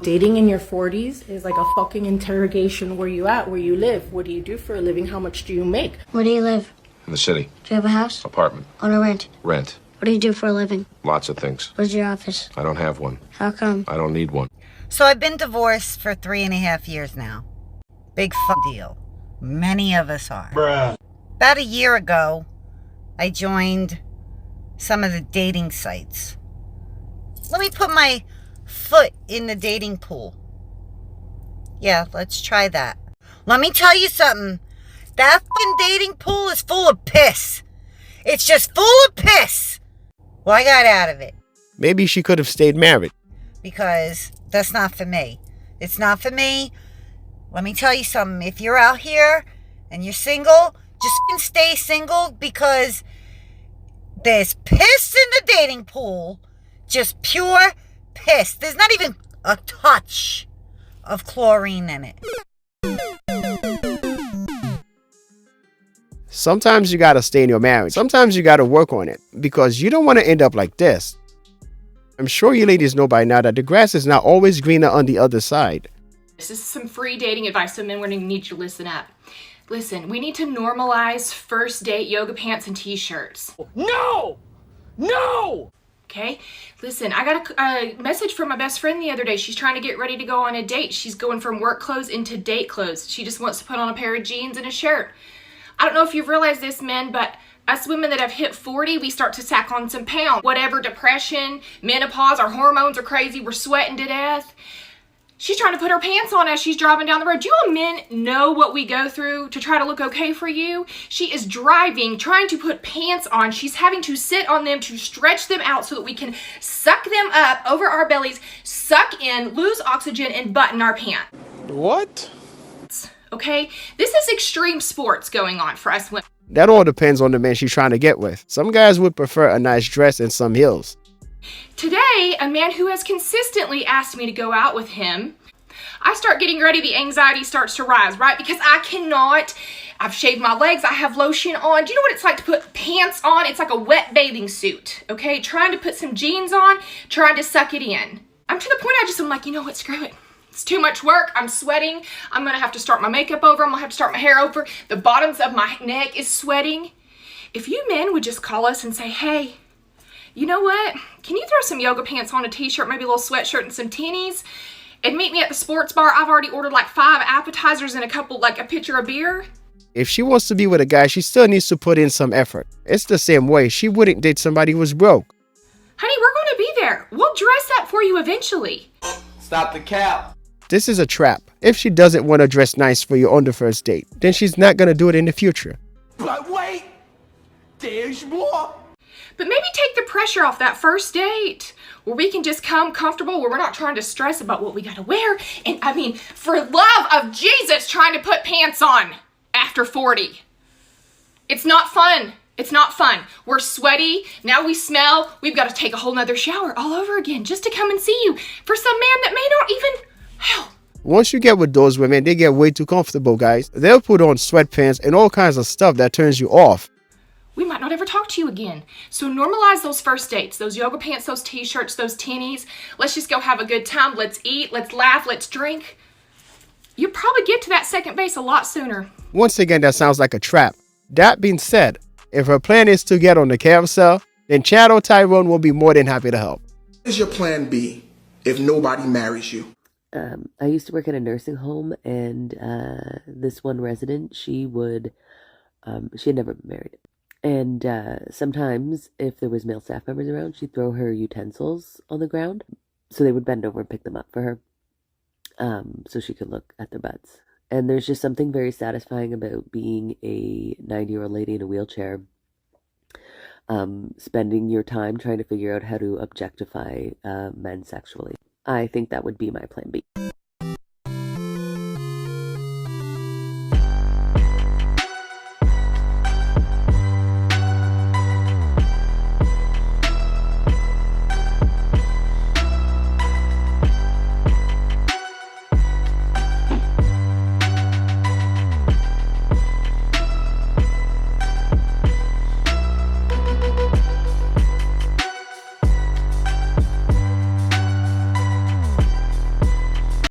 Dating in your 40s is like a fucking interrogation. Where you at? Where you live? What do you do for a living? How much do you make? Where do you live? In the city. Do you have a house? Apartment. On a rent? Rent. What do you do for a living? Lots of things. Where's your office? I don't have one. How come? I don't need one. So I've been divorced for 3.5 years now. Big deal. Many of us are. Bruh. About a year ago, I joined some of the dating sites. Let me put my foot in the dating pool. Yeah, let's try that. Let me tell you something. That fucking dating pool is full of piss. It's just full of piss. Well, I got out of it. Maybe she could have stayed married. Because that's not for me. It's not for me. Let me tell you something. If you're out here and you're single, just fucking stay single, because there's piss in the dating pool. Just pure piss. There's not even a touch of chlorine in it. Sometimes you gotta stay in your marriage. Sometimes you gotta work on it, because you don't want to end up like this. I'm sure you ladies know by now that the grass is not always greener on the other side. This is some free dating advice, so men, we're gonna need you to listen up. Listen, we need to normalize first date yoga pants and t-shirts. No! No! Okay? Listen, I got a message from my best friend the other day. She's trying to get ready to go on a date. She's going from work clothes into date clothes. She just wants to put on a pair of jeans and a shirt. I don't know if you've realized this, men, but us women that have hit 40, we start to sack on some pounds. Whatever, depression, menopause, our hormones are crazy, we're sweating to death. She's trying to put her pants on as she's driving down the road. Do you all men know what we go through to try to look okay for you? She is driving, trying to put pants on. She's having to sit on them to stretch them out so that we can suck them up over our bellies, suck in, lose oxygen, and button our pants. What? Okay? This is extreme sports going on for us women. That all depends on the man she's trying to get with. Some guys would prefer a nice dress and some heels. Today, a man who has consistently asked me to go out with him, I start getting ready, the anxiety starts to rise, right? Because I cannot, I've shaved my legs, I have lotion on. Do you know what it's like to put pants on? It's like a wet bathing suit, okay? Trying to put some jeans on, trying to suck it in. I'm to the point I'm like, you know what, screw it. It's too much work, I'm sweating, I'm gonna have to start my makeup over, I'm gonna have to start my hair over, the bottoms of my neck is sweating. If you men would just call us and say, hey, you know what? Can you throw some yoga pants on, a t-shirt, maybe a little sweatshirt and some tennies, and meet me at the sports bar? I've already ordered like 5 appetizers and a pitcher of beer. If she wants to be with a guy, she still needs to put in some effort. It's the same way. She wouldn't date somebody who was broke. Honey, we're going to be there. We'll dress up for you eventually. Stop the cap. This is a trap. If she doesn't want to dress nice for you on the first date, then she's not going to do it in the future. But wait! There's more! But maybe take the pressure off that first date where we can just come comfortable, where we're not trying to stress about what we got to wear. And I mean, for love of Jesus, trying to put pants on after 40. It's not fun. It's not fun. We're sweaty. Now we smell. We've got to take a whole nother shower all over again just to come and see you for some man that may not even... Hell. Once you get with those women, they get way too comfortable, guys. They'll put on sweatpants and all kinds of stuff that turns you off. We might not ever talk to you again. So normalize those first dates, those yoga pants, those t-shirts, those tennies. Let's just go have a good time. Let's eat, let's laugh, let's drink. You'll probably get to that second base a lot sooner. Once again, that sounds like a trap. That being said, if her plan is to get on the carousel, then Chad or Tyrone will be more than happy to help. What is your plan B if nobody marries you? I used to work at a nursing home, and this one resident, she had never been married. And sometimes, if there was male staff members around, she'd throw her utensils on the ground, so they would bend over and pick them up for her, so she could look at their butts. And there's just something very satisfying about being a 90-year-old lady in a wheelchair, spending your time trying to figure out how to objectify men sexually. I think that would be my plan B.